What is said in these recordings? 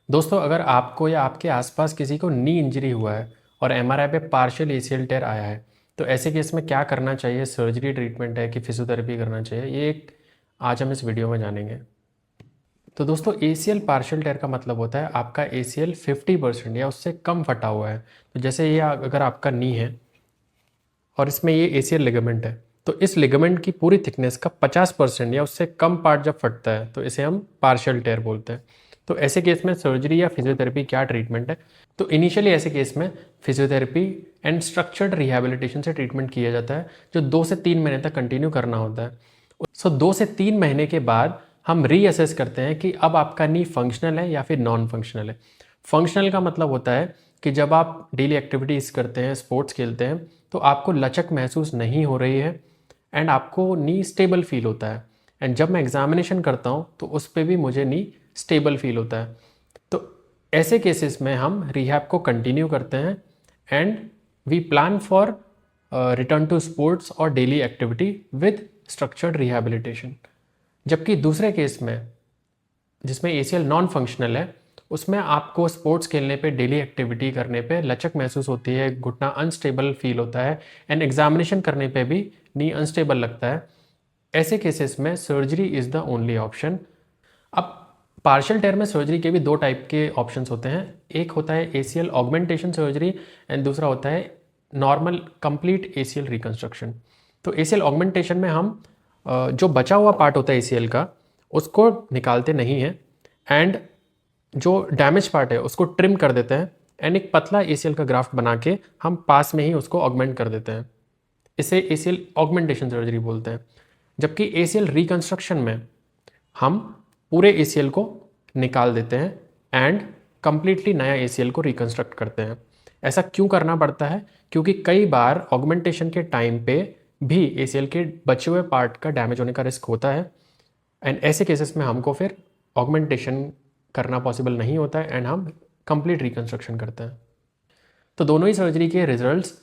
दोस्तों, अगर आपको या आपके आसपास किसी को नी इंजरी हुआ है और एमआरआई पे पार्शियल एसीएल टेयर आया है, तो ऐसे केस में क्या करना चाहिए? सर्जरी ट्रीटमेंट है कि फिजियोथेरेपी करना चाहिए? ये एक आज हम इस वीडियो में जानेंगे। तो दोस्तों, एसीएल पार्शियल टेयर का मतलब होता है आपका एसीएल 50% या उससे कम फटा हुआ है। तो जैसे ये अगर आपका नी है और इसमें ये एसीएल लिगामेंट है, तो इस लिगामेंट की पूरी थिकनेस का 50% या उससे कम पार्ट जब फटता है तो इसे हम पार्शियल टेयर बोलते हैं। तो ऐसे केस में सर्जरी या फिजियोथेरेपी क्या ट्रीटमेंट है? तो इनिशियली ऐसे केस में फिजियोथेरेपी एंड स्ट्रक्चर्ड रिहैबिलिटेशन से ट्रीटमेंट किया जाता है, जो 2 से 3 महीने तक कंटिन्यू करना होता है। सो 2 से 3 महीने के बाद हम रीअसेस करते हैं कि अब आपका नी फंक्शनल है या फिर नॉन फंक्शनल है। फंक्शनल का मतलब होता है कि जब आप डेली एक्टिविटीज़ करते हैं, स्पोर्ट्स खेलते हैं, तो आपको लचक महसूस नहीं हो रही है एंड आपको नी स्टेबल फील होता है। एंड जब मैं एग्जामिनेशन करता हूँ तो उस पर भी मुझे नी स्टेबल फील होता है। तो ऐसे केसेस में हम रिहैब को कंटिन्यू करते हैं and we plan for return to sports और daily activity with structured rehabilitation. जबकि दूसरे केस में जिसमें एसीएल नॉन फंक्शनल है, उसमें आपको स्पोर्ट्स खेलने पे, डेली एक्टिविटी करने पे लचक महसूस होती है, घुटना अनस्टेबल फील होता है एंड एग्जामिनेशन करने पे भी नी अनस्टेबल लगता है। ऐसे केसेस में surgery is the only option. अब पार्शियल टेयर में सर्जरी के भी 2 टाइप के ऑप्शंस होते हैं। एक होता है एसीएल ऑगमेंटेशन सर्जरी एंड दूसरा होता है नॉर्मल कंप्लीट एसीएल रिकंस्ट्रक्शन। तो एसीएल ऑगमेंटेशन में हम जो बचा हुआ पार्ट होता है एसीएल का, उसको निकालते नहीं हैं एंड जो डैमेज पार्ट है उसको ट्रिम कर देते हैं एंड एक पतला एसीएल का ग्राफ्ट बना के हम पास में ही उसको ऑगमेंट कर देते हैं। इसे एसीएल ऑगमेंटेशन सर्जरी बोलते हैं। जबकि एसीएल रिकंस्ट्रक्शन में हम पूरे एसीएल को निकाल देते हैं एंड कंप्लीटली नया एसीएल को रिकंस्ट्रक्ट करते हैं। ऐसा क्यों करना पड़ता है? क्योंकि कई बार ऑगमेंटेशन के टाइम पे भी एसीएल के बचे हुए पार्ट का डैमेज होने का रिस्क होता है एंड ऐसे केसेस में हमको फिर ऑगमेंटेशन करना पॉसिबल नहीं होता है एंड हम कंप्लीट रिकंस्ट्रक्शन करते हैं। तो दोनों ही सर्जरी के रिजल्ट्स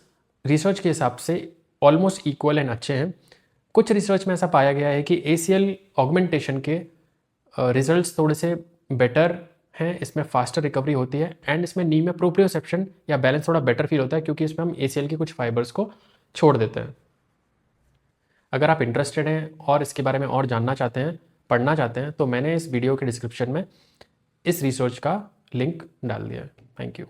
रिसर्च के हिसाब से ऑलमोस्ट इक्वल एंड अच्छे हैं। कुछ रिसर्च में ऐसा पाया गया है कि एसीएल ऑगमेंटेशन के रिजल्ट्स थोड़े से बेटर हैं, इसमें फास्टर रिकवरी होती है एंड इसमें नी में प्रोप्रियोसेप्शन या बैलेंस थोड़ा बेटर फील होता है, क्योंकि इसमें हम एसीएल के कुछ फाइबर्स को छोड़ देते हैं। अगर आप इंटरेस्टेड हैं और इसके बारे में और जानना चाहते हैं, पढ़ना चाहते हैं, तो मैंने इस वीडियो के डिस्क्रिप्शन में इस रिसर्च का लिंक डाल दिया है। Thank you.